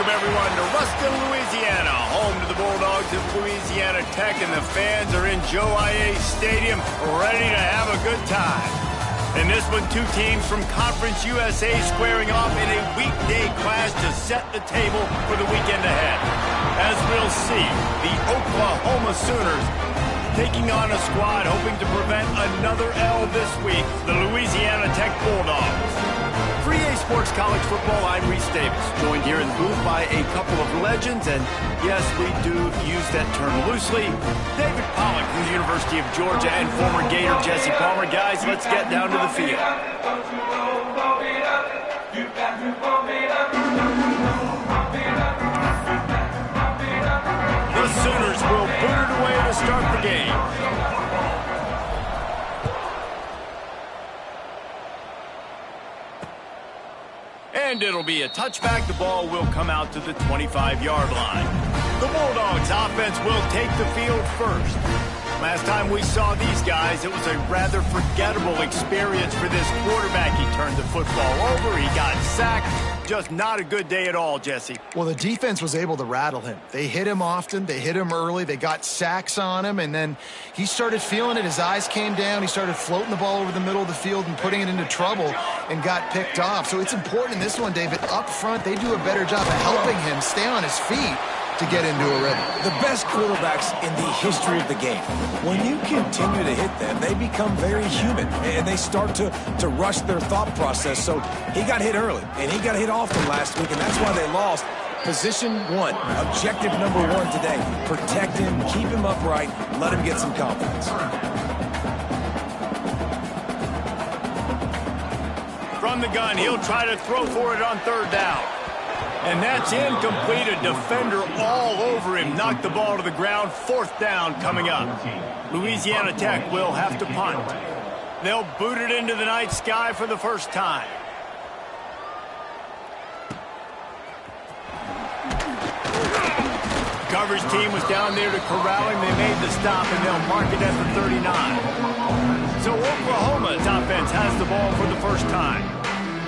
Welcome, everyone, to Ruston, Louisiana, home to the Bulldogs of Louisiana Tech, and the fans are in Joe I.A. Stadium ready to have a good time. In this one, two teams from Conference USA squaring off in a weekday clash to set the table for the weekend ahead. As we'll see, the Oklahoma Sooners taking on a squad hoping to prevent another L this week, the Louisiana Tech Bulldogs. For EA Sports College Football, I'm Reese Davis, joined here in the booth by a couple of legends, and yes, we do use that term loosely. David Pollock from the University of Georgia and former Gator Jesse Palmer. Guys, let's get down to the field. The Sooners will boot it away to start the game. And it'll be a touchback. The ball will come out to the 25-yard line. The Bulldogs offense will take the field first. Last time we saw these guys, it was a rather forgettable experience for this quarterback. He turned the football over. He got sacked. Just not a good day at all, Jesse. Well, the defense was able to rattle him. They hit him often. They hit him early. They got sacks on him, and then he started feeling it. His eyes came down. He started floating the ball over the middle of the field and putting it into trouble and got picked off. So it's important in this one, David. Up front, they do a better job of helping him stay on his feet to get into a rhythm. The best quarterbacks in the history of the game, when you continue to hit them, they become very human, and they start to rush their thought process. So he got hit early, and he got hit often last week, and that's why they lost. Position one, objective number one today. Protect him, keep him upright, let him get some confidence. From the gun, he'll try to throw for it on third down. And that's incomplete. A defender all over him. Knocked the ball to the ground. Fourth down coming up. Louisiana Tech will have to punt. They'll boot it into the night sky for the first time. Coverage team was down there to corral him. They made the stop, and they'll mark it at the 39. So Oklahoma's offense has the ball for the first time.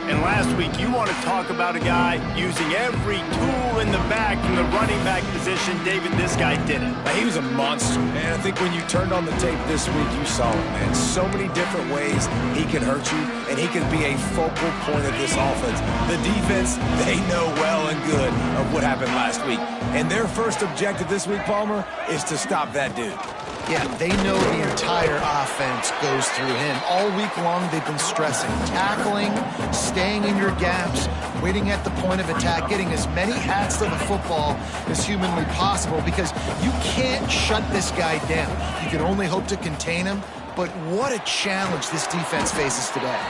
And last week, you want to talk about a guy using every tool in the bag from the running back position. David, this guy did it. He was a monster, man. I think when you turned on the tape this week, you saw it, man. So many different ways he can hurt you, and he can be a focal point of this offense. The defense, they know well and good of what happened last week. And their first objective this week, Palmer, is to stop that dude. Yeah, they know the entire offense goes through him. All week long, they've been stressing tackling, staying in your gaps, waiting at the point of attack, getting as many hats to the football as humanly possible, because you can't shut this guy down. You can only hope to contain him, but what a challenge this defense faces today.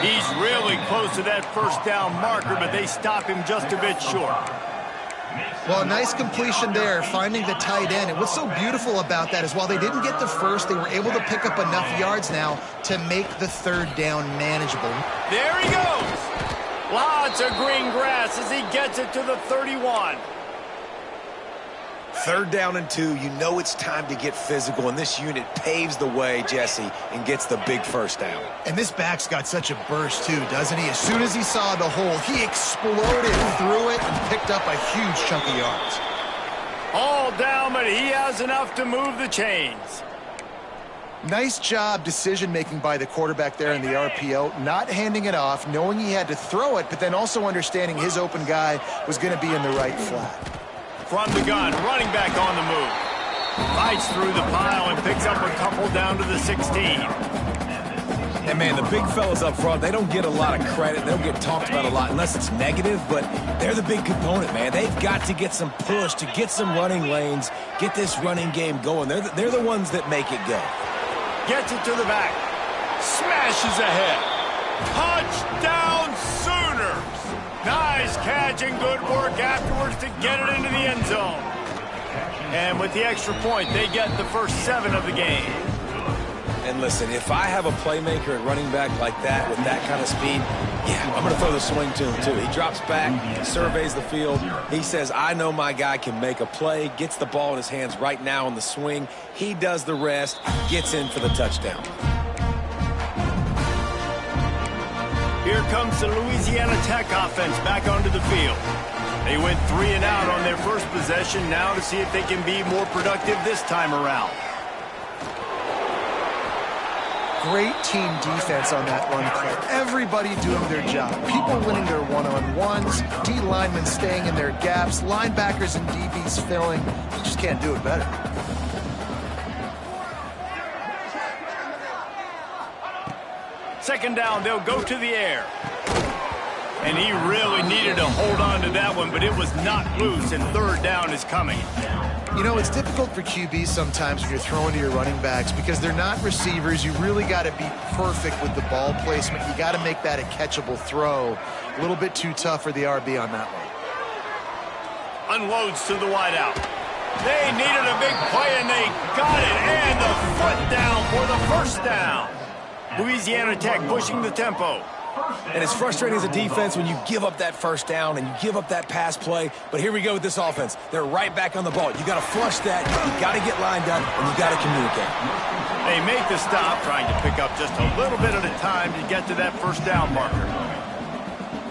He's really close to that first down marker, but they stop him just a bit short. Well, nice completion there, finding the tight end. And what's so beautiful about that is while they didn't get the first, they were able to pick up enough yards now to make the third down manageable. There he goes. Lots of green grass as he gets it to the 31. Third down and 2, you know it's time to get physical, and this unit paves the way, Jesse, and gets the big first down. And this back's got such a burst, too, doesn't he? As soon as he saw the hole, he exploded through it and picked up a huge chunk of yards. All down, but he has enough to move the chains. Nice job decision-making by the quarterback there in the RPO, not handing it off, knowing he had to throw it, but then also understanding his open guy was going to be in the right flat. From the gun, running back on the move. Fights through the pile and picks up a couple down to the 16. And, man, the big fellas up front, they don't get a lot of credit. They don't get talked about a lot unless it's negative, but they're the big component, man. They've got to get some push, to get some running lanes, get this running game going. They're the ones that make it go. Gets it to the back. Smashes ahead. Touchdown Sooners! Nice catch and good work afterwards to get it into the end zone. And with the extra point, they get the first 7 of the game. And listen, if I have a playmaker at running back like that with that kind of speed, yeah, I'm going to throw the swing to him too. He drops back, surveys the field. He says, I know my guy can make a play, gets the ball in his hands right now on the swing. He does the rest, gets in for the touchdown. Here comes the Louisiana Tech offense back onto the field. They went 3 and out on their first possession, now to see if they can be more productive this time around. Great team defense on that run play. Everybody doing their job. People winning their one-on-ones, D linemen staying in their gaps, linebackers and DBs filling. You just can't do it better. Second down, they'll go to the air. And he really needed to hold on to that one, but it was not loose, and third down is coming. You know, it's difficult for QBs sometimes when you're throwing to your running backs because they're not receivers. You really got to be perfect with the ball placement. You got to make that a catchable throw. A little bit too tough for the RB on that one. Unloads to the wideout. They needed a big play, and they got it. And the foot down for the first down. Louisiana Tech pushing the tempo. And it's frustrating as a defense when you give up that first down and you give up that pass play. But here we go with this offense. They're right back on the ball. You got to flush that. You got to get lined up, and you got to communicate. They make the stop, trying to pick up just a little bit at a time to get to that first down marker.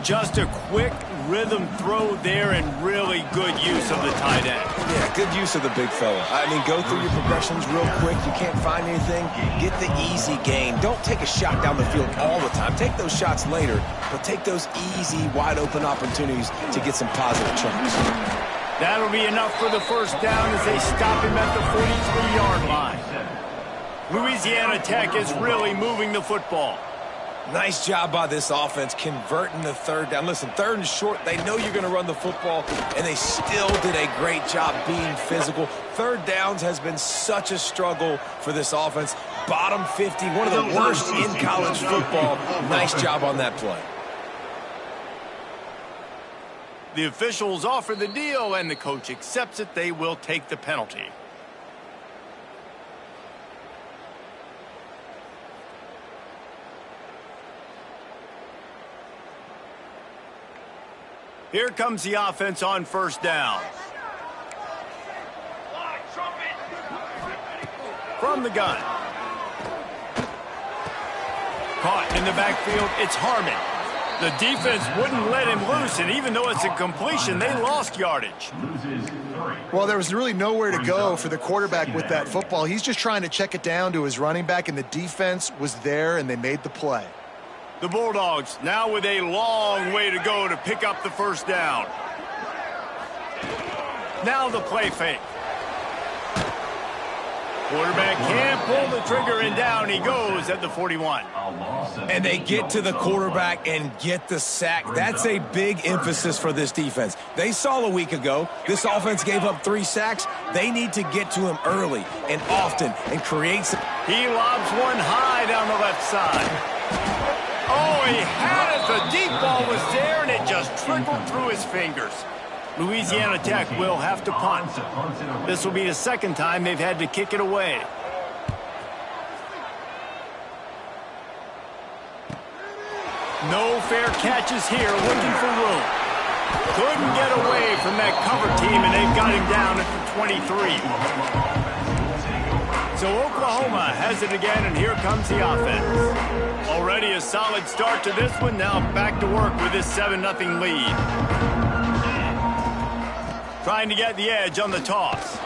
Just a quick rhythm throw there and really good use of the tight end. Yeah, good use of the big fella. I mean, go through your progressions real quick. You can't find anything. Get the easy gain. Don't take a shot down the field all the time. Take those shots later, but take those easy, wide-open opportunities to get some positive chunks. That'll be enough for the first down as they stop him at the 43-yard line. Louisiana Tech is really moving the football. Nice job by this offense converting the third down. Listen, third and short, they know you're going to run the football, and they still did a great job being physical. Third downs has been such a struggle for this offense. Bottom 50, one of the worst in college football. Nice job on that play. The officials offer the deal, and the coach accepts it. They will take the penalty. Here comes the offense on first down. From the gun. Caught in the backfield, it's Harmon. The defense wouldn't let him loose, and even though it's a completion, they lost yardage. Well, there was really nowhere to go for the quarterback with that football. He's just trying to check it down to his running back, and the defense was there, and they made the play. The Bulldogs now with a long way to go to pick up the first down. Now the play fake. Quarterback can't pull the trigger, and down he goes at the 41. And they get to the quarterback and get the sack. That's a big emphasis for this defense. They saw a week ago this offense gave up 3 sacks. They need to get to him early and often and create some. He lobs one high down the left side. Oh, he had it. The deep ball was there, and it just trickled through his fingers. Louisiana Tech will have to punt. This will be the second time they've had to kick it away. No fair catches here, looking for room. Couldn't get away from that cover team, and they've got him down at the 23. So Oklahoma has it again, and here comes the offense. Already a solid start to this one. Now back to work with this 7-0 lead. Trying to get the edge on the toss.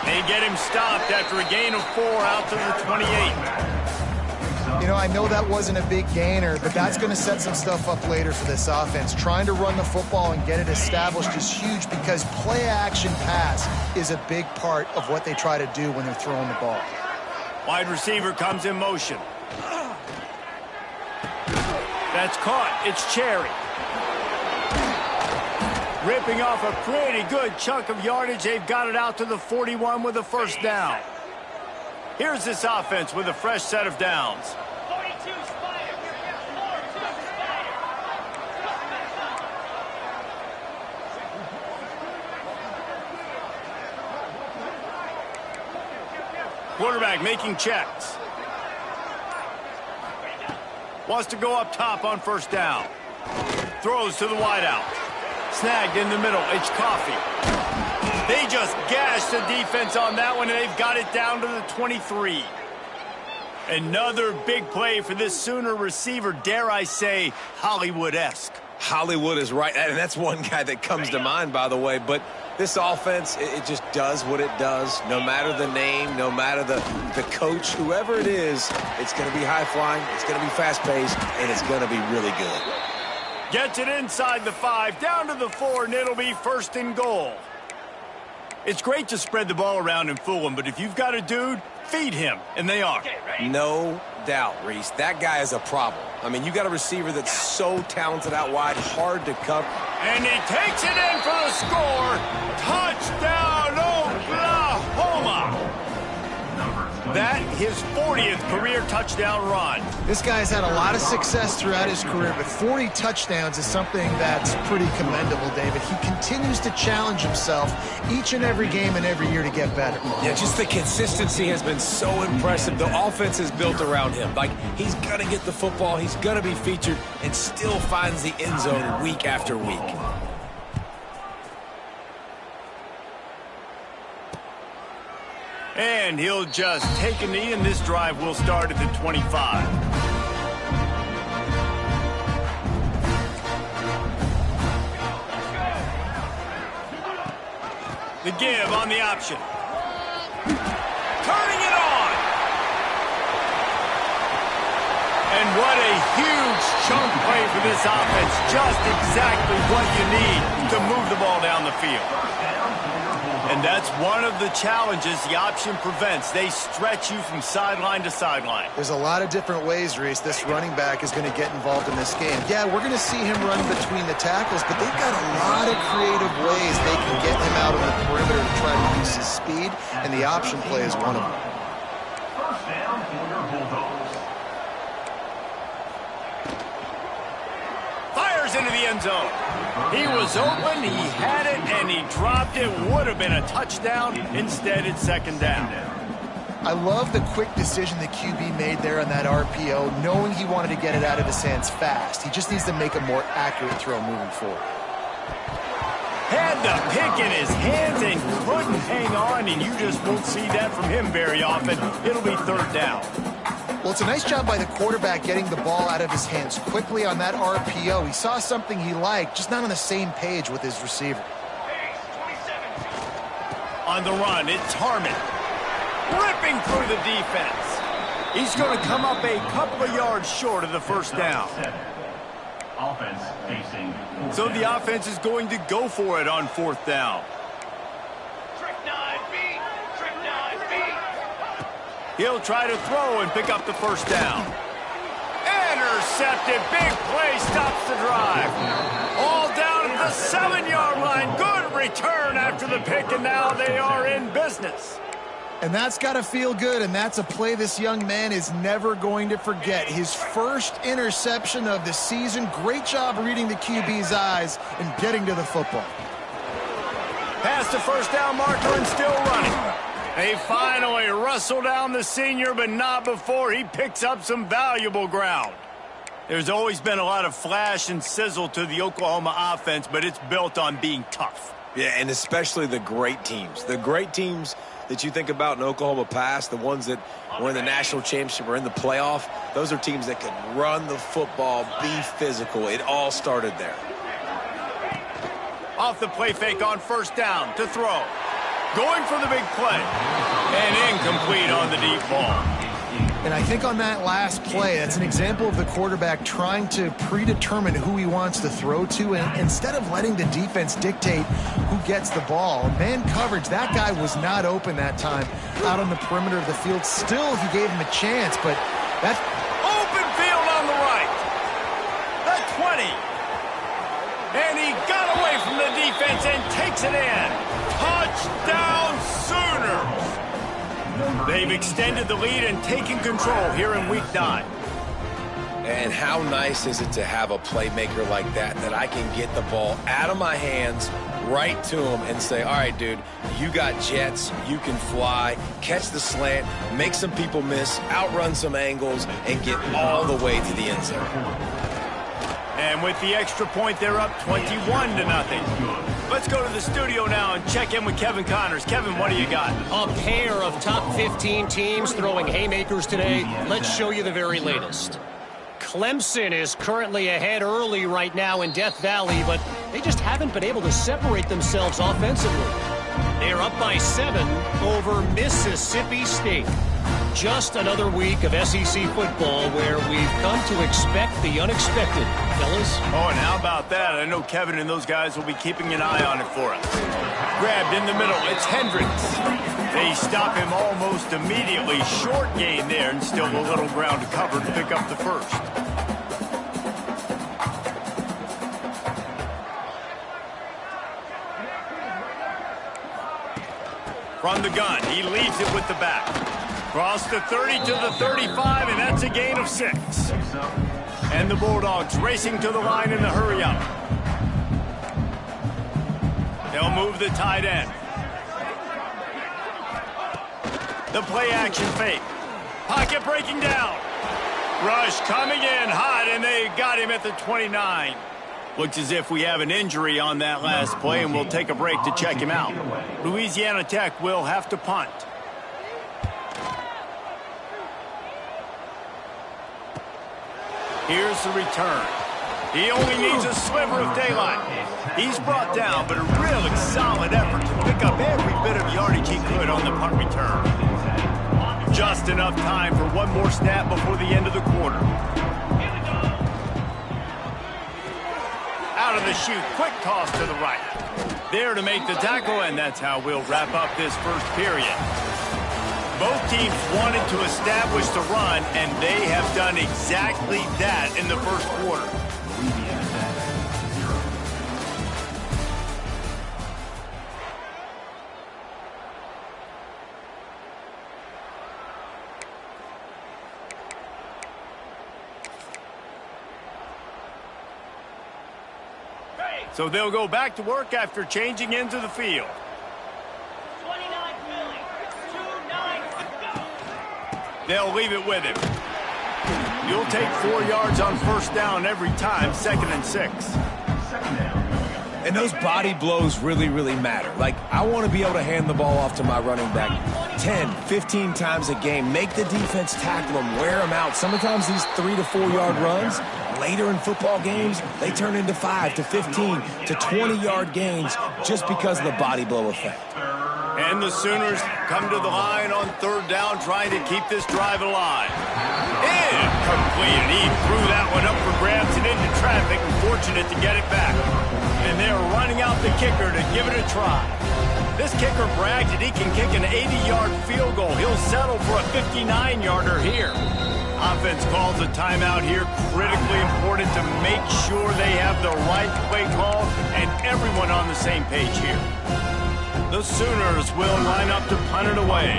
They get him stopped after a gain of 4 out to the 28. You know, I know that wasn't a big gainer, but that's going to set some stuff up later for this offense. Trying to run the football and get it established is huge because play-action pass is a big part of what they try to do when they're throwing the ball. Wide receiver comes in motion. That's caught. It's Cherry. Ripping off a pretty good chunk of yardage. They've got it out to the 41 with a first down. Here's this offense with a fresh set of downs. Quarterback making checks. Wants to go up top on first down. Throws to the wideout. Snagged in the middle. It's Coffee. They just gashed the defense on that one, and they've got it down to the 23. Another big play for this Sooner receiver, dare I say, Hollywood-esque. Hollywood is right, and that's one guy that comes to mind, by the way. But this offense, it just does what it does. No matter the name, no matter the coach, whoever it is, it's going to be high-flying, it's going to be fast-paced, and it's going to be really good. Gets it inside the 5, down to the 4, and it'll be 1st and goal. It's great to spread the ball around and fool him, but if you've got a dude, feed him, and they are. No doubt, Reese. That guy is a problem. I mean, you got a receiver that's so talented out wide, hard to cover. And he takes it in for the score. Touchdown, Oklahoma! That, his 40th career touchdown run. This guy's had a lot of success throughout his career, but 40 touchdowns is something that's pretty commendable, David. He continues to challenge himself each and every game and every year to get better. Yeah, just the consistency has been so impressive. The offense is built around him. Like, he's going to get the football, he's going to be featured, and still finds the end zone week after week. And he'll just take a knee, and this drive will start at the 25. The give on the option. Turning it on. And what a huge chunk play for this offense. Just exactly what you need to move the ball down the field. And that's one of the challenges the option prevents. They stretch you from sideline to sideline. There's a lot of different ways, Reese, this running back is going to get involved in this game. Yeah, we're going to see him run between the tackles, but they've got a lot of creative ways they can get him out on the perimeter to try to use his speed, and the option play is one of them. First down for your Bulldogs. Fires into the end zone. He was open, he had it, and he dropped it. Would have been a touchdown. Instead, it's 2nd down. I love the quick decision the QB made there on that RPO, knowing he wanted to get it out of his hands fast. He just needs to make a more accurate throw moving forward. Had the pick in his hands and couldn't hang on, and you just won't see that from him very often. It'll be 3rd down. Well, it's a nice job by the quarterback getting the ball out of his hands quickly on that RPO. He saw something he liked, just not on the same page with his receiver. On the run, it's Harmon. Ripping through the defense. He's going to come up a couple of yards short of the 1st down. Offense facing. So the offense is going to go for it on 4th down. He'll try to throw and pick up the 1st down. Intercepted. Big play stops the drive. All down at the 7-yard line. Good return after the pick, and now they are in business. And that's got to feel good, and that's a play this young man is never going to forget. His first interception of the season. Great job reading the QB's eyes and getting to the football. Past the 1st down marker and still running. They finally wrestle down the senior, but not before he picks up some valuable ground. There's always been a lot of flash and sizzle to the Oklahoma offense, but it's built on being tough. Yeah, and especially the great teams. The great teams that you think about in Oklahoma past, the ones that were in the national championship or in the playoff, those are teams that could run the football, be physical. It all started there. Off the play fake on 1st down to throw. Going for the big play. And incomplete on the deep ball. And I think on that last play, that's an example of the quarterback trying to predetermine who he wants to throw to, and instead of letting the defense dictate who gets the ball. Man coverage, that guy was not open that time out on the perimeter of the field. Still, he gave him a chance, but that's open field on the right. The 20. And he got away from the defense and takes it in. Touchdown Sooners! They've extended the lead and taken control here in Week 9. And how nice is it to have a playmaker like that I can get the ball out of my hands right to him and say, all right, dude, you got jets, you can fly, catch the slant, make some people miss, outrun some angles, and get all the way to the end zone. And with the extra point, they're up 21-0. Let's go to the studio now and check in with Kevin Connors. Kevin, what do you got? A pair of top 15 teams throwing haymakers today. Let's show you the very latest. Clemson is currently ahead early right now in Death Valley, but they just haven't been able to separate themselves offensively. They are up by 7 over Mississippi State. Just another week of SEC football where we've come to expect the unexpected, fellas. Oh, and how about that? I know Kevin and those guys will be keeping an eye on it for us. Grabbed in the middle. It's Hendricks. They stop him almost immediately. Short gain there, and still a little ground to cover to pick up the first. From the gun, he leads it with the back. Cross the 30 to the 35, and that's a gain of 6. And the Bulldogs racing to the line in the hurry-up. They'll move the tight end. The play-action fake. Pocket breaking down. Rush coming in hot, and they got him at the 29. Looks as if we have an injury on that last play, and we'll take a break to check him out. Louisiana Tech will have to punt. Here's the return. He only needs a sliver of daylight. He's brought down, but a really solid effort to pick up every bit of yardage he could on the punt return. Just enough time for one more snap before the end of the quarter. Out of the chute, quick toss to the right. There to make the tackle, and that's how we'll wrap up this first period. Both teams wanted to establish the run, and they have done exactly that in the first quarter. So they'll go back to work after changing into the field. They'll leave it with him. You'll take 4 yards on first down every time, 2nd and 6. And those body blows really, really matter. Like, I want to be able to hand the ball off to my running back 10, 15 times a game. Make the defense tackle them, wear them out. Sometimes these 3 to 4 yard runs, later in football games, they turn into 5 to 15 to 20-yard gains just because of the body blow effect. And the Sooners come to the line on 3rd down, trying to keep this drive alive. Incomplete. He threw that one up for grabs and into traffic, and fortunate to get it back. And they're running out the kicker to give it a try. This kicker brags that he can kick an 80-yard field goal. He'll settle for a 59-yarder here. Offense calls a timeout here. Critically important to make sure they have the right play call and everyone on the same page here. The Sooners will line up to punt it away.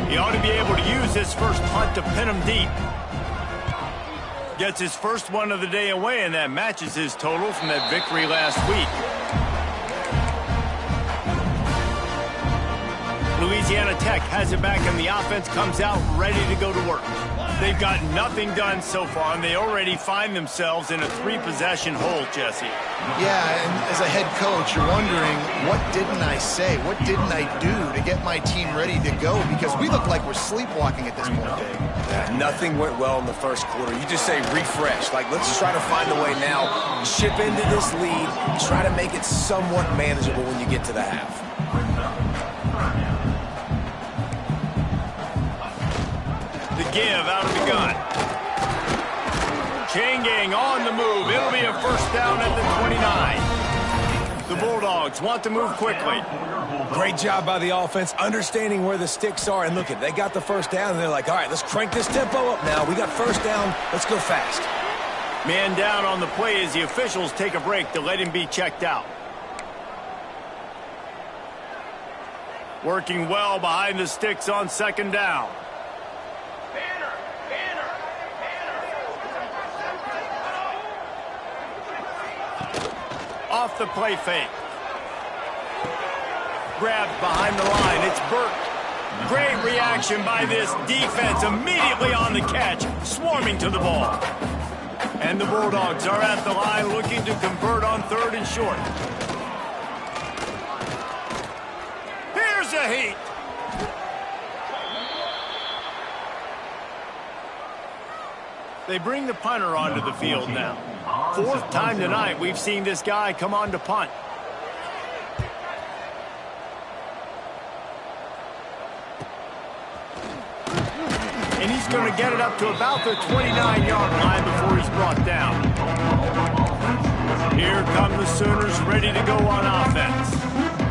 He ought to be able to use this first punt to pin him deep. Gets his first one of the day away, and that matches his total from that victory last week. Louisiana Tech has it back, and the offense comes out ready to go to work. They've got nothing done so far, and they already find themselves in a 3-possession hole, Jesse. Yeah, and as a head coach, you're wondering, what didn't I say? What didn't I do to get my team ready to go? Because we look like we're sleepwalking at this point, Dave. Yeah, nothing went well in the first quarter. You just say refresh. Like, let's try to find a way now. Chip into this lead. Try to make it somewhat manageable when you get to the half. The give out of the gun. Chain gang on the move. It'll be a first down at the 29. The Bulldogs want to move quickly. Great job by the offense, understanding where the sticks are. And look, they got the first down, and they're like, all right, let's crank this tempo up now. We got first down. Let's go fast. Man down on the play as the officials take a break to let him be checked out. Working well behind the sticks on 2nd down. Off the play fake. Grabbed behind the line. It's Burke. Great reaction by this defense. Immediately on the catch. Swarming to the ball. And the Bulldogs are at the line looking to convert on 3rd and short. Here's a heat. They bring the punter onto the field now. Fourth time tonight we've seen this guy come on to punt. And he's going to get it up to about the 29-yard line before he's brought down. Here come the Sooners ready to go on offense.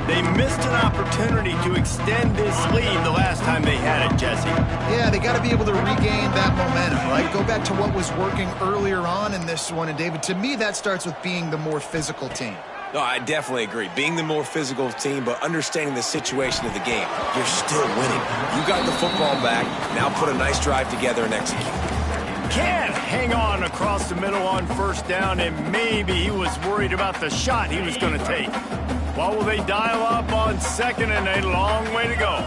They missed an opportunity to extend this lead the last time they had it, Jesse. Yeah, they got to be able to regain that momentum, right? Go back to what was working earlier on in this one. And, David, to me, that starts with being the more physical team. No, I definitely agree. Being the more physical team, but understanding the situation of the game. You're still winning. You got the football back. Now put a nice drive together and execute. Can't hang on across the middle on first down, and maybe he was worried about the shot he was going to take. What will they dial up on second, and a long way to go?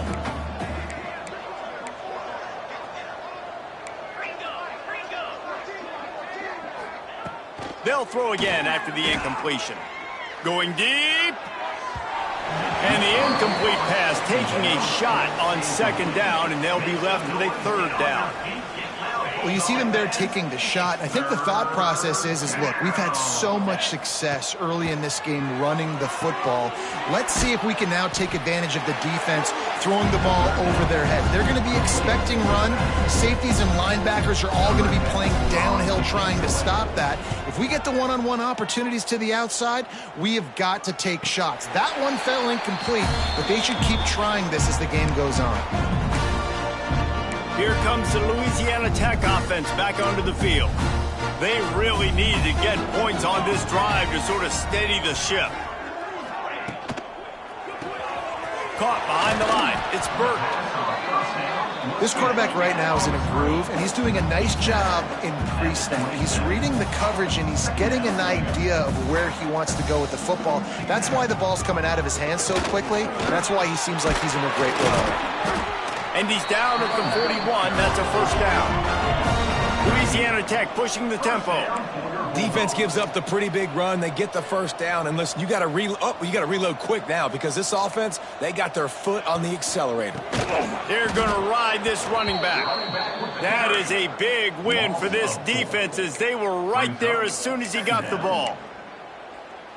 They'll throw again after the incompletion. Going deep. And the incomplete pass taking a shot on second down, and they'll be left with a third down. Well, you see them there taking the shot. I think the thought process is look, we've had so much success early in this game running the football. Let's see if we can now take advantage of the defense throwing the ball over their head. They're going to be expecting run. Safeties and linebackers are all going to be playing downhill trying to stop that. If we get the one-on-one opportunities to the outside, we have got to take shots. That one fell incomplete, but they should keep trying this as the game goes on. Here comes the Louisiana Tech offense back onto the field. They really needed to get points on this drive to sort of steady the ship. Caught behind the line. It's Burton. This quarterback right now is in a groove, and he's doing a nice job in pre-snap. He's reading the coverage, and he's getting an idea of where he wants to go with the football. That's why the ball's coming out of his hands so quickly. That's why he seems like he's in a great rhythm. And he's down at the 41. That's a first down. Louisiana Tech pushing the tempo. Defense gives up the pretty big run. They get the first down. And listen, you got to reload quick now because this offense, they got their foot on the accelerator. They're going to ride this running back. That is a big win for this defense as they were right there as soon as he got the ball.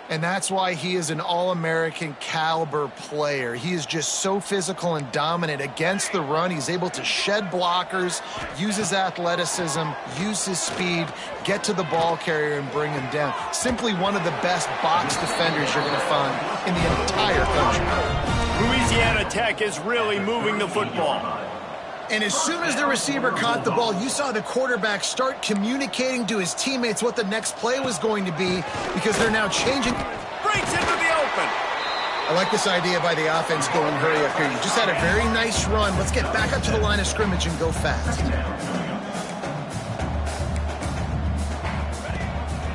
And that's why he is an All-American caliber player. He is just so physical and dominant against the run. He's able to shed blockers, use his athleticism, use his speed, get to the ball carrier and bring him down. Simply one of the best box defenders you're going to find in the entire country. Louisiana Tech is really moving the football. And as soon as the receiver caught the ball, you saw the quarterback start communicating to his teammates what the next play was going to be because they're now changing. Breaks into the open. I like this idea by the offense going hurry up here. You just had a very nice run. Let's get back up to the line of scrimmage and go fast.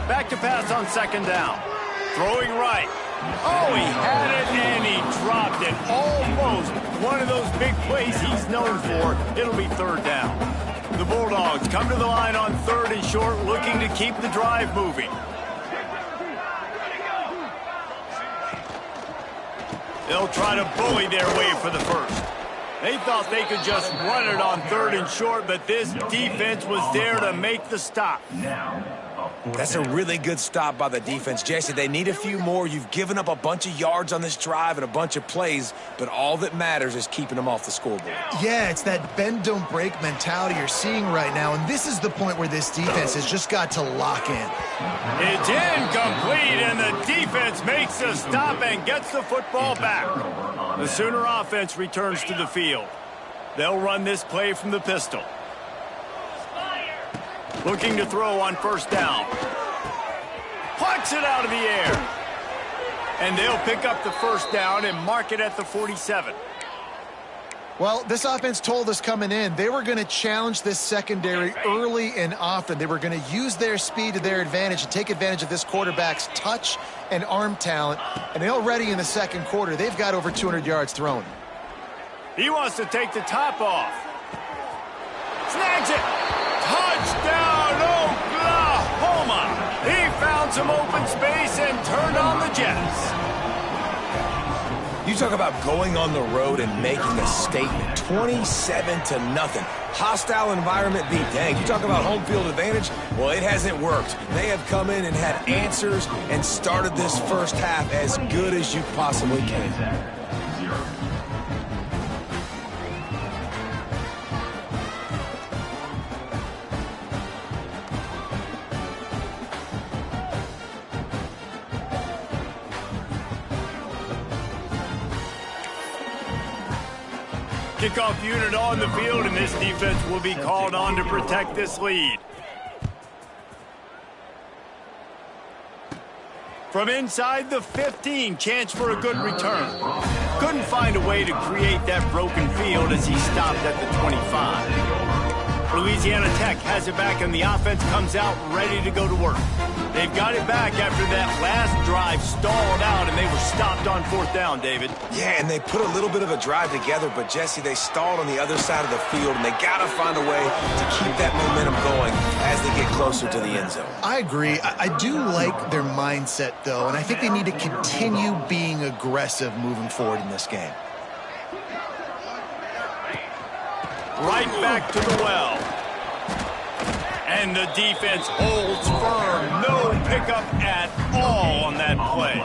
Back to pass on second down. Throwing right. Oh, he had it and he dropped it. Almost one of those big plays he's known for. It'll be third down. The Bulldogs come to the line on third and short, looking to keep the drive moving. They'll try to bully their way for the first. They thought they could just run it on third and short, but this defense was there to make the stop. That's a really good stop by the defense. Jesse, they need a few more. You've given up a bunch of yards on this drive and a bunch of plays, but all that matters is keeping them off the scoreboard. Yeah, it's that bend, don't break mentality you're seeing right now, and this is the point where this defense has just got to lock in. It's incomplete, and the defense makes the stop and gets the football back. The Sooner offense returns to the field. They'll run this play from the pistol. Looking to throw on first down. Punts it out of the air. And they'll pick up the first down and mark it at the 47. Well, this offense told us coming in they were going to challenge this secondary early and often. They were going to use their speed to their advantage and take advantage of this quarterback's touch and arm talent. And already in the second quarter, they've got over 200 yards thrown. He wants to take the top off. Snags it. Touchdown, Oklahoma! He found some open space and turned on the Jets. You talk about going on the road and making a statement. 27-0. Hostile environment beat. Dang, you talk about home field advantage? Well, it hasn't worked. They have come in and had answers and started this first half as good as you possibly can. Kickoff unit on the field, and this defense will be called on to protect this lead. From inside the 15, chance for a good return. Couldn't find a way to create that broken field as he stopped at the 25. Louisiana Tech has it back, and the offense comes out ready to go to work. They've got it back after that last drive stalled out, and they were stopped on 4th down, David. Yeah, and they put a little bit of a drive together, but, Jesse, they stalled on the other side of the field, and they got to find a way to keep that momentum going as they get closer to the end zone. I agree. I do like their mindset, though, and I think they need to continue being aggressive moving forward in this game. Right back to the well. And the defense holds firm. No pickup at all on that play.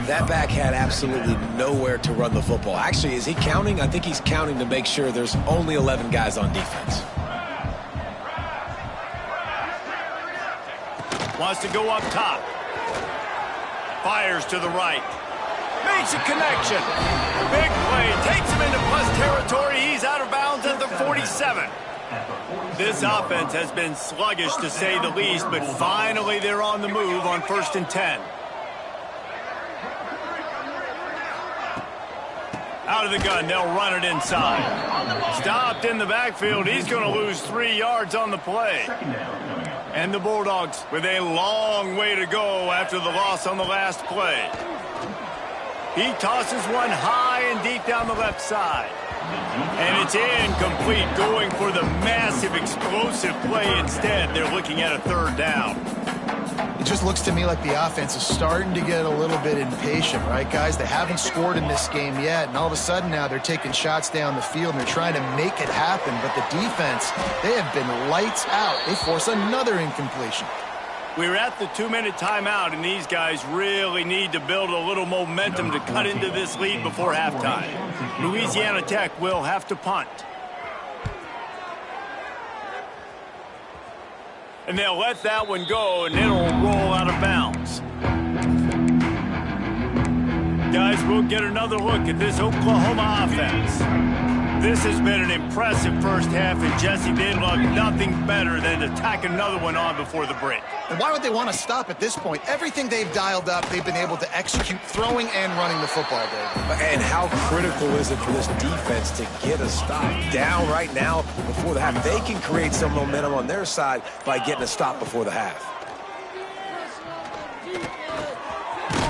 That back had absolutely nowhere to run the football. Actually, is he counting? I think he's counting to make sure there's only 11 guys on defense. Wants to go up top. Fires to the right. Makes a connection. Big play. Takes him into plus territory. He's out of bounds at the 47. This offense has been sluggish, to say the least, but finally they're on the move on 1st and 10. Out of the gun, they'll run it inside. Stopped in the backfield. He's going to lose 3 yards on the play. And the Bulldogs with a long way to go after the loss on the last play. He tosses one high and deep down the left side. And it's incomplete, going for the massive explosive play instead. They're looking at a 3rd down. It just looks to me like the offense is starting to get a little bit impatient, right, guys? They haven't scored in this game yet, and all of a sudden now they're taking shots down the field, and they're trying to make it happen. But the defense, they have been lights out. They force another incompletion. We're at the 2-minute timeout, and these guys really need to build a little momentum to cut into this lead before halftime. Louisiana Tech will have to punt. And they'll let that one go, and it'll roll out of bounds. Guys, we'll get another look at this Oklahoma offense. This has been an impressive first half, and Jesse, they'd love nothing better than to tack another one on before the break. And why would they want to stop at this point? Everything they've dialed up, they've been able to execute throwing and running the football, David. And how critical is it for this defense to get a stop down right now before the half? They can create some momentum on their side by getting a stop before the half.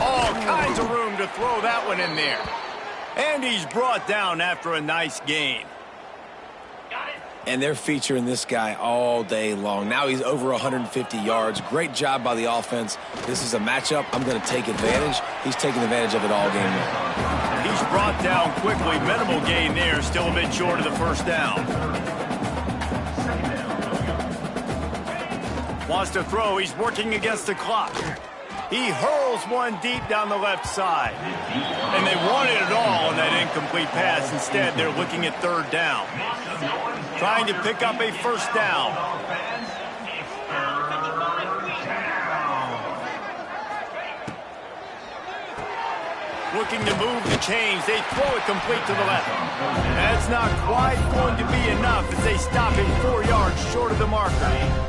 All kinds of room to throw that one in there. And he's brought down after a nice gain. And they're featuring this guy all day long. Now he's over 150 yards. Great job by the offense. This is a matchup. I'm going to take advantage. He's taking advantage of it all game long. He's brought down quickly. Minimal gain there. Still a bit short of the 1st down. Wants to throw. He's working against the clock. He hurls one deep down the left side. And they wanted it all on that incomplete pass. Instead, they're looking at 3rd down. Trying to pick up a 1st down. Looking to move the chains. They throw it complete to the left. That's not quite going to be enough as they stop him 4 yards short of the marker.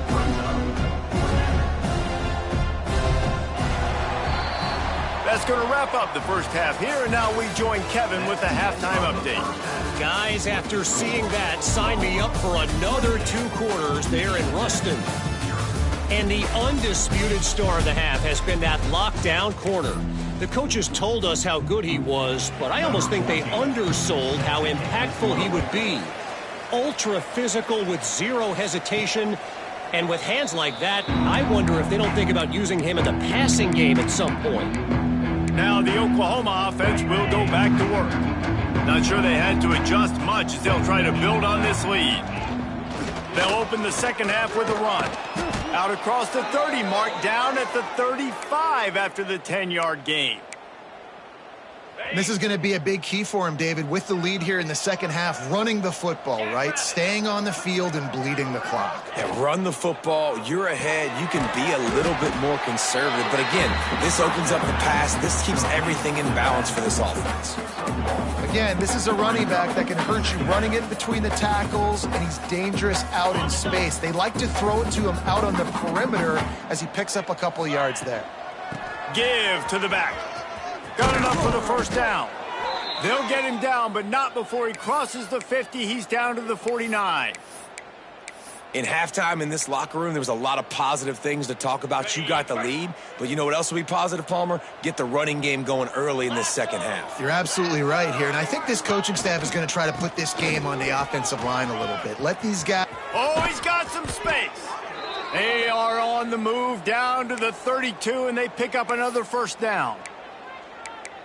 That's going to wrap up the first half here, and now we join Kevin with the halftime update. Guys, after seeing that, sign me up for another 2 quarters there in Ruston. And the undisputed star of the half has been that lockdown corner. The coaches told us how good he was, but I almost think they undersold how impactful he would be. Ultra physical with zero hesitation. And with hands like that, I wonder if they don't think about using him in the passing game at some point. Now the Oklahoma offense will go back to work. Not sure they had to adjust much as they'll try to build on this lead. They'll open the second half with a run. Out across the 30 mark, down at the 35 after the 10-yard gain. This is going to be a big key for him, David, with the lead here in the second half, running the football, right? Staying on the field and bleeding the clock. Yeah, run the football. You're ahead. You can be a little bit more conservative. But again, this opens up the pass. This keeps everything in balance for this offense. Again, this is a running back that can hurt you running it between the tackles, and he's dangerous out in space. They like to throw it to him out on the perimeter as he picks up a couple of yards there. Give to the back. Got enough for the first down. They'll get him down, but not before he crosses the 50. He's down to the 49. In halftime in this locker room, there was a lot of positive things to talk about. You got the lead, but you know what else will be positive, Palmer? Get the running game going early in this second half. You're absolutely right here, and I think this coaching staff is going to try to put this game on the offensive line a little bit. Let these guys... Oh, he's got some space. They are on the move down to the 32, and they pick up another first down.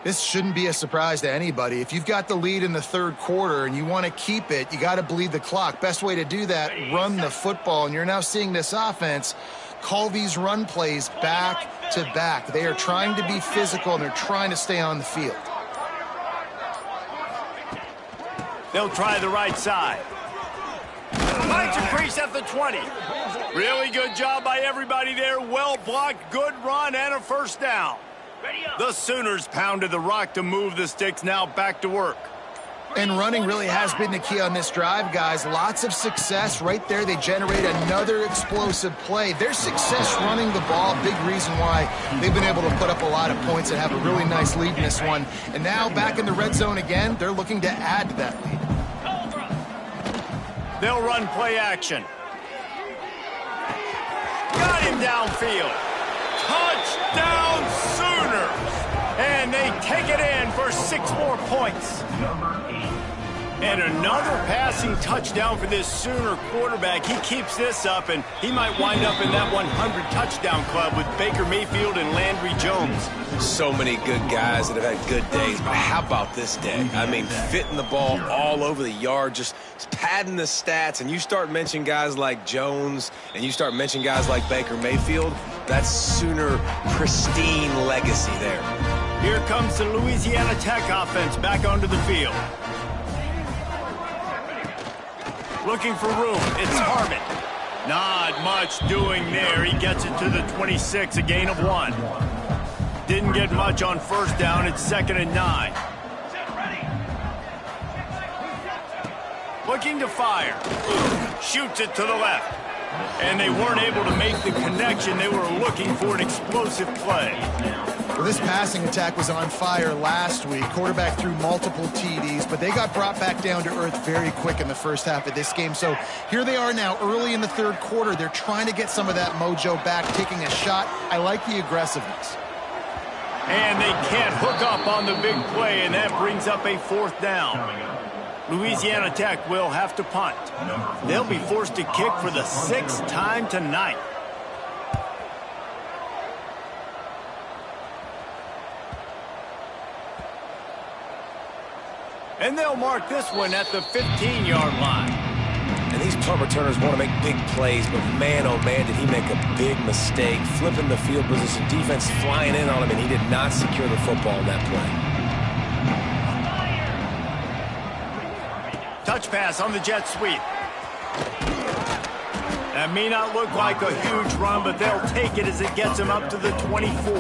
This shouldn't be a surprise to anybody. If you've got the lead in the third quarter and you want to keep it, you got to bleed the clock. Best way to do that, run the football. And you're now seeing this offense call these run plays back to back. They are trying to be physical, and they're trying to stay on the field. They'll try the right side. Finds a crease at the 20. Really good job by everybody there. Well blocked, good run, and a first down. The Sooners pounded the rock to move the sticks, now back to work. And running really has been the key on this drive, guys. Lots of success right there. They generate another explosive play. Their success running the ball, big reason why they've been able to put up a lot of points and have a really nice lead in this one. And now back in the red zone again, they're looking to add to that lead. They'll run play action. Got him downfield. Touchdown Sooners! And they take it in for 6 more points. And another passing touchdown for this Sooner quarterback. He keeps this up, and he might wind up in that 100 touchdown club with Baker Mayfield and Landry Jones. So many good guys that have had good days, but how about this day? I mean, fitting the ball all over the yard, just padding the stats, and you start mentioning guys like Jones, and you start mentioning guys like Baker Mayfield, that's Sooner pristine legacy there. Here comes the Louisiana Tech offense back onto the field. Looking for room, it's Harmon. Not much doing there. He gets it to the 26, a gain of 1. Didn't get much on first down. It's 2nd and 9. Looking to fire. Shoots it to the left. And they weren't able to make the connection. They were looking for an explosive play. Well, this passing attack was on fire last week. Quarterback threw multiple TDs, but they got brought back down to earth very quick in the first half of this game. So here they are now early in the third quarter. They're trying to get some of that mojo back, taking a shot. I like the aggressiveness. And they can't hook up on the big play, and that brings up a 4th down. Louisiana Tech will have to punt. They'll be forced to kick for the 6th time tonight. And they'll mark this one at the 15-yard line. And these punt returners want to make big plays, but man, oh man, did he make a big mistake. Flipping the field position, defense flying in on him, and he did not secure the football in that play. Touch pass on the jet sweep. That may not look like a huge run, but they'll take it as it gets him up to the 24.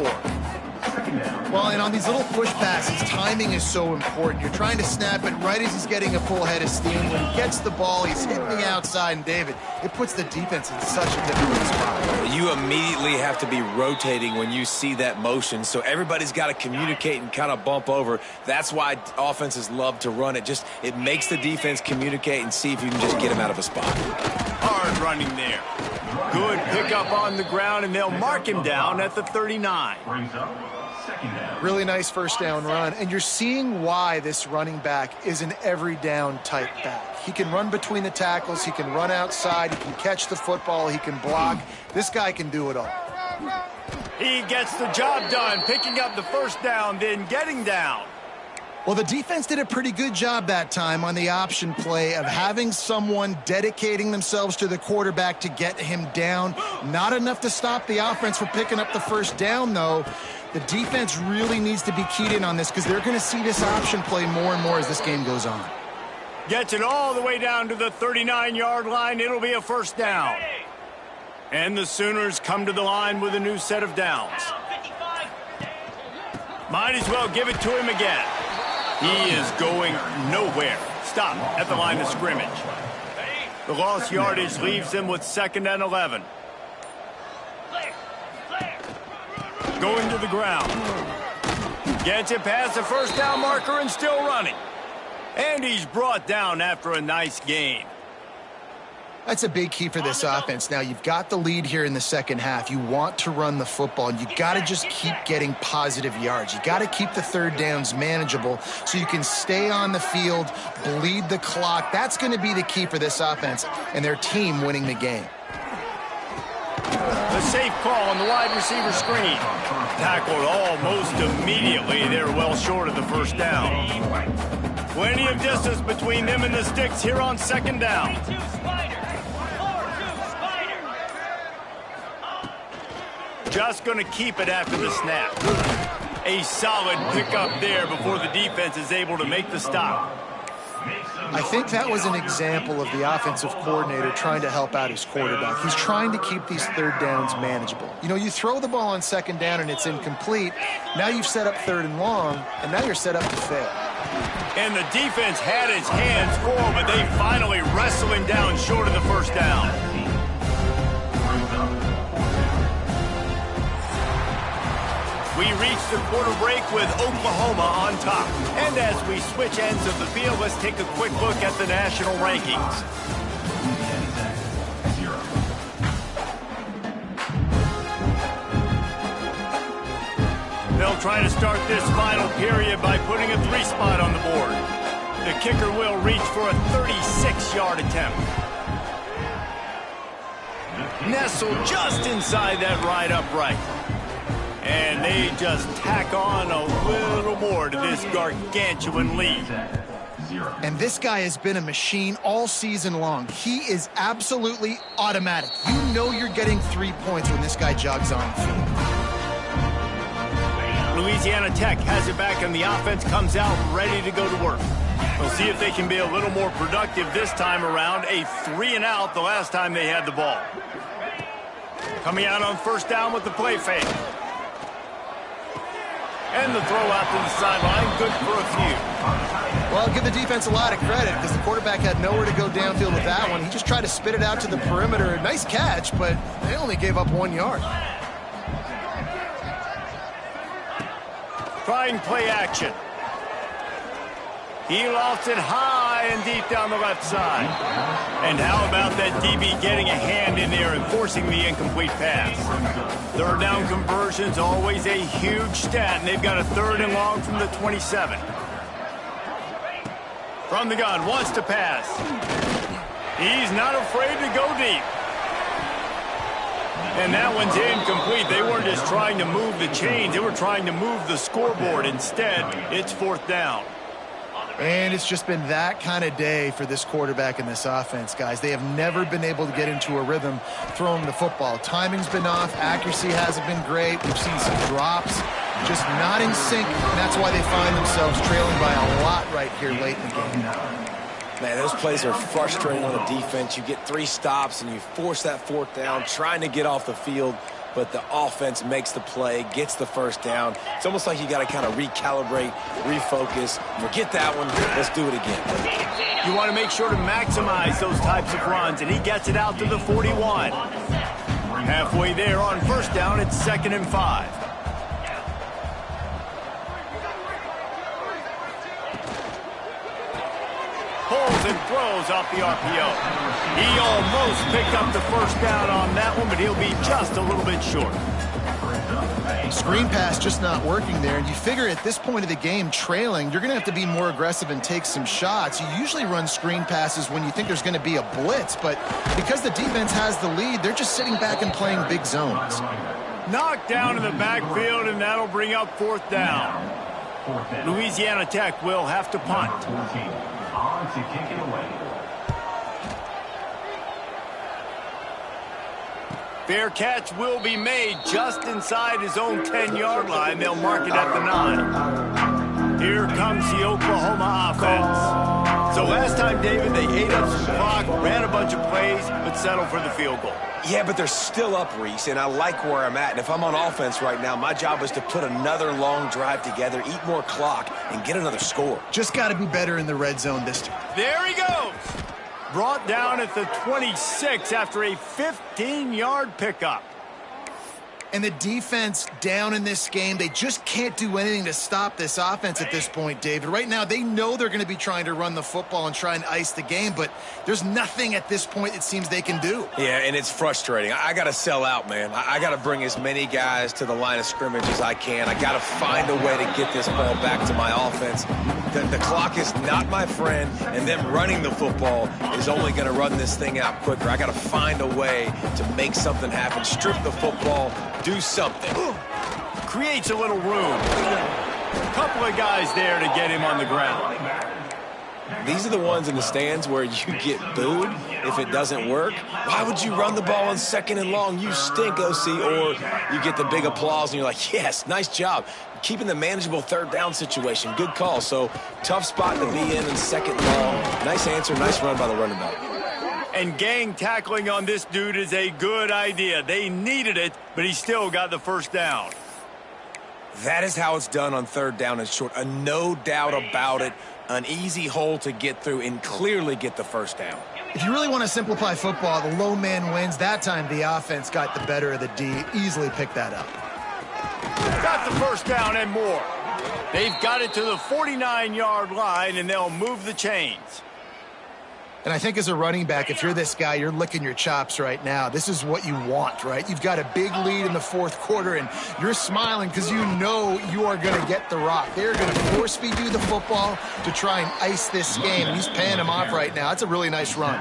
Well, and on these little push passes, timing is so important. You're trying to snap it right as he's getting a full head of steam. When he gets the ball, he's hitting the outside, and David, it puts the defense in such a difficult spot. You immediately have to be rotating when you see that motion, so everybody's got to communicate and kind of bump over. That's why offenses love to run it. It makes the defense communicate and see if you can just get him out of a spot. Hard running there. Good pickup on the ground, and they'll mark him down at the 39. Really nice first down run, and you're seeing why this running back is an every down type back. He can run between the tackles, he can run outside, he can catch the football, he can block. This guy can do it all. He gets the job done, picking up the first down, then getting down. Well, the defense did a pretty good job that time on the option play of having someone dedicating themselves to the quarterback to get him down. Not enough to stop the offense from picking up the first down, though. The defense really needs to be keyed in on this because they're going to see this option play more and more as this game goes on. Gets it all the way down to the 39-yard line. It'll be a first down. And the Sooners come to the line with a new set of downs. Might as well give it to him again. He is going nowhere. Stop at the line of scrimmage. The lost yardage leaves them with 2nd and 11. Going to the ground. Gets it past the first down marker and still running. And he's brought down after a nice gain. That's a big key for this offense. Now, you've got the lead here in the second half. You want to run the football, and you got to just keep getting positive yards. You got to keep the third downs manageable so you can stay on the field, bleed the clock. That's going to be the key for this offense and their team winning the game. The safe call on the wide receiver screen. Tackled almost immediately. They're well short of the first down. Plenty of distance between them and the sticks here on 2nd down. Just going to keep it after the snap. A solid pickup there before the defense is able to make the stop. I think that was an example of the offensive coordinator trying to help out his quarterback. He's trying to keep these third downs manageable. You know, you throw the ball on 2nd down and it's incomplete. Now you've set up 3rd and long, and now you're set up to fail. And the defense had its hands full, but they finally wrestle him down short of the first down. We reach the quarter break with Oklahoma on top. And as we switch ends of the field, let's take a quick look at the national rankings. They'll try to start this final period by putting a 3 spot on the board. The kicker will reach for a 36-yard attempt. Nestled just inside that right upright. And they just tack on a little more to this gargantuan lead. And this guy has been a machine all season long. He is absolutely automatic. You know you're getting 3 points when this guy jogs on the field. Louisiana Tech has it back, and the offense comes out ready to go to work. We'll see if they can be a little more productive this time around. A 3-and-out the last time they had the ball. Coming out on first down with the play fake. And the throw out to the sideline, good for a few. Well, I'll give the defense a lot of credit because the quarterback had nowhere to go downfield with that one. He just tried to spit it out to the perimeter. Nice catch, but they only gave up 1 yard. Trying play action. He lofts it high and deep down the left side. And how about that DB getting a hand in there and forcing the incomplete pass? Third down conversion's always a huge stat, and they've got a 3rd and long from the 27. From the gun, wants to pass. He's not afraid to go deep. And that one's incomplete. They weren't just trying to move the chains. They were trying to move the scoreboard. Instead, it's 4th down. And it's just been that kind of day for this quarterback and this offense, guys. They have never been able to get into a rhythm throwing the football. Timing's been off. Accuracy hasn't been great. We've seen some drops, just not in sync, and that's why they find themselves trailing by a lot right here late in the game. Man, those plays are frustrating on the defense. You get 3 stops, and you force that 4th down, trying to get off the field, but the offense makes the play, gets the first down. It's almost like you got to kind of recalibrate, refocus. Forget that one. Let's do it again. You want to make sure to maximize those types of runs, and he gets it out to the 41. Halfway there on first down, it's 2nd and 5. Pulls and throws off the RPO. He almost picked up the first down on that one, but he'll be just a little bit short. Screen pass just not working there, and you figure at this point of the game, trailing, you're going to have to be more aggressive and take some shots. You usually run screen passes when you think there's going to be a blitz, but because the defense has the lead, they're just sitting back and playing big zones. Knocked down in the backfield, and that'll bring up fourth down. Louisiana Tech will have to punt. On to kick it away. Fair catch will be made just inside his own 10-yard line. They'll mark it at the 9. Here comes the Oklahoma offense. So last time, David, they ate up some clock, ran a bunch of plays, but settled for the field goal. Yeah, but they're still up, Reese, and I like where I'm at. And if I'm on offense right now, my job is to put another long drive together, eat more clock, and get another score. Just got to be better in the red zone this time. There he goes. Brought down at the 26 after a 15-yard pickup. And the defense down in this game, they just can't do anything to stop this offense at this point, David. Right now, they know they're going to be trying to run the football and try and ice the game, but there's nothing at this point it seems they can do. Yeah, and it's frustrating. I got to sell out, man. I got to bring as many guys to the line of scrimmage as I can. I got to find a way to get this ball back to my offense. The clock is not my friend, and them running the football is only going to run this thing out quicker. I got to find a way to make something happen, strip the football, do something. Creates a little room. A couple of guys there to get him on the ground. These are the ones in the stands where you get booed if it doesn't work. Why would you run the ball on 2nd and long? You stink, OC. Or you get the big applause and you're like, yes, nice job. Keeping the manageable 3rd down situation. Good call. So tough spot to be in 2nd long. Nice answer, nice run by the running back. And gang tackling on this dude is a good idea. They needed it, but he still got the first down. That is how it's done on 3rd down and short. No doubt about it. An easy hole to get through and clearly get the first down. If you really want to simplify football, the low man wins. That time the offense got the better of the D. Easily picked that up. Got the first down and more. They've got it to the 49-yard line, and they'll move the chains. And I think as a running back, if you're this guy, you're licking your chops right now. This is what you want, right? You've got a big lead in the 4th quarter, and you're smiling because you know you are going to get the rock. They're going to force feed you the football to try and ice this game. And he's paying him off right now. That's a really nice run.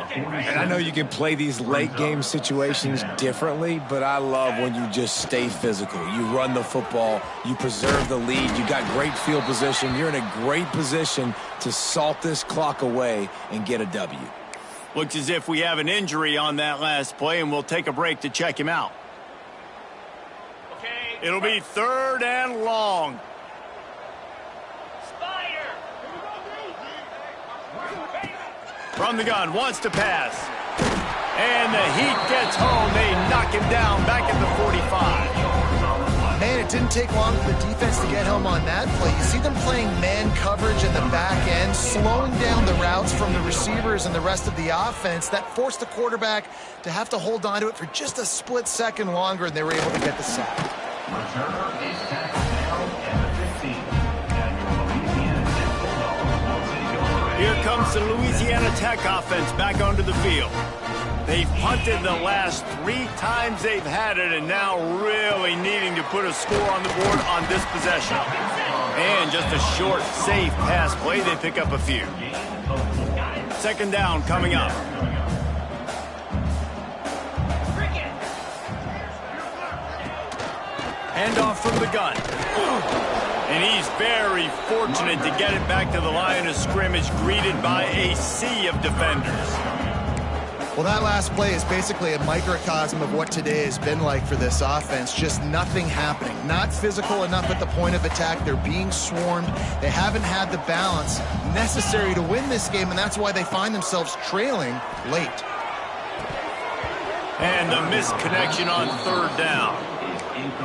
And I know you can play these late game situations differently, but I love when you just stay physical. You run the football, you preserve the lead, you got great field position, you're in a great position to salt this clock away and get a W. Looks as if we have an injury on that last play, and we'll take a break to check him out. Okay. It'll be 3rd and long. From the gun, wants to pass. And the heat gets home. They knock him down back at the 45. Man, it didn't take long for the defense to get home on that play. You see them playing man coverage in the back end, slowing down the routes from the receivers and the rest of the offense. That forced the quarterback to have to hold on to it for just a split second longer, and they were able to get the sack. Returner is tackled down at the 15. Here comes the Louisiana Tech offense back onto the field. They've punted the last 3 times they've had it, and now really needing to put a score on the board on this possession. And just a short, safe pass play, they pick up a few. 2nd down coming up. Handoff from the gun. And he's very fortunate to get it back to the line of scrimmage, greeted by a sea of defenders. Well, that last play is basically a microcosm of what today has been like for this offense. Just nothing happening. Not physical enough at the point of attack. They're being swarmed. They haven't had the balance necessary to win this game, and that's why they find themselves trailing late. And the misconnection on 3rd down.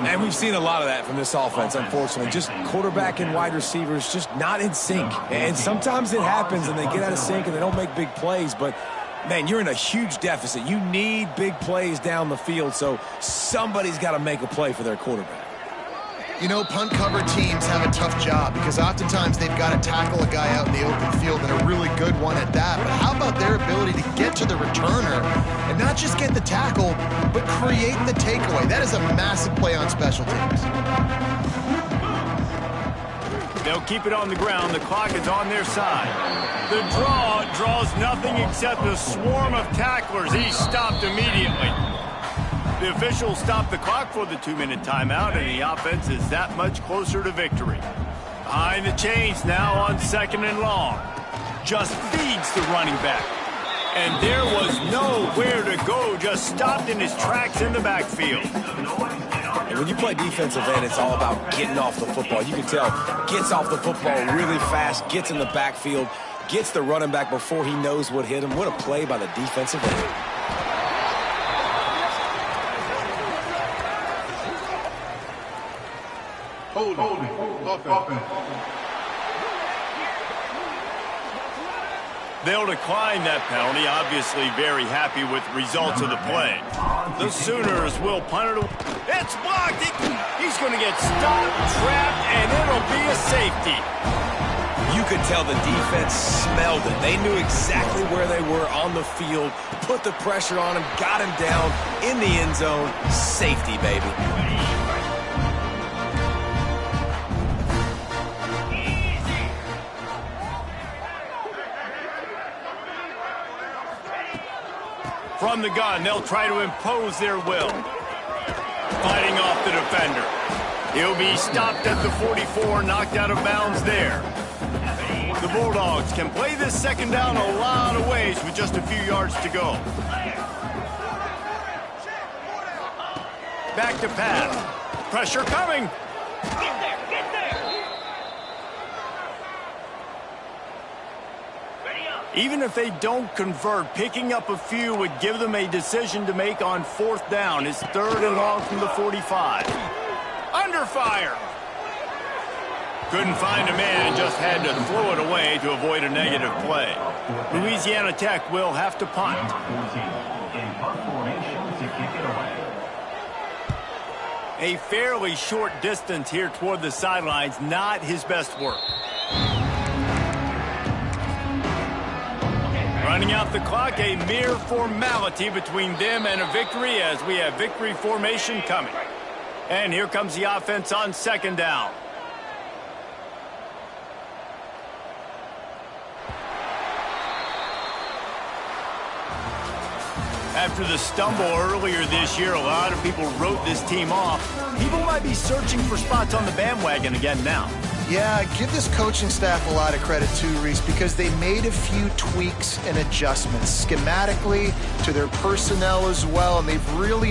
And we've seen a lot of that from this offense, unfortunately. Just quarterback and wide receivers just not in sync. And sometimes it happens and they get out of sync and they don't make big plays. But, man, you're in a huge deficit. You need big plays down the field, so somebody's got to make a play for their quarterback. You know, punt cover teams have a tough job because oftentimes they've got to tackle a guy out in the open field, and a really good one at that. But how about their ability to get to the returner and not just get the tackle, but create the takeaway? That is a massive play on special teams. They'll keep it on the ground. The clock is on their side. The draw draws nothing except a swarm of tacklers. He's stopped immediately. The officials stop the clock for the 2-minute timeout, and the offense is that much closer to victory. Behind the chains now on 2nd and long. Just feeds the running back. And there was nowhere to go, just stopped in his tracks in the backfield. And when you play defensive end, it's all about getting off the football. You can tell, gets off the football really fast, gets in the backfield, gets the running back before he knows what hit him. What a play by the defensive end. Holding. Offense. They'll decline that penalty, obviously very happy with the results of the play. The Sooners will punt it away. It's blocked. He's going to get stopped, trapped, and it'll be a safety. You could tell the defense smelled it. They knew exactly where they were on the field, put the pressure on him, got him down in the end zone. Safety, baby. From the gun, they'll try to impose their will. Fighting off the defender. He'll be stopped at the 44, knocked out of bounds there. The Bulldogs can play this 2nd down a lot of ways with just a few yards to go. Back to pass. Pressure coming. Even if they don't convert, picking up a few would give them a decision to make on 4th down. It's 3rd and long from the 45. Under fire. Couldn't find a man and just had to throw it away to avoid a negative play. Louisiana Tech will have to punt. A fairly short distance here toward the sidelines, not his best work. Running out the clock, a mere formality between them and a victory as we have victory formation coming. And here comes the offense on 2nd down. After the stumble earlier this year, a lot of people wrote this team off. People might be searching for spots on the bandwagon again now. Yeah, give this coaching staff a lot of credit too, Reese, because they made a few tweaks and adjustments schematically to their personnel as well, and they've really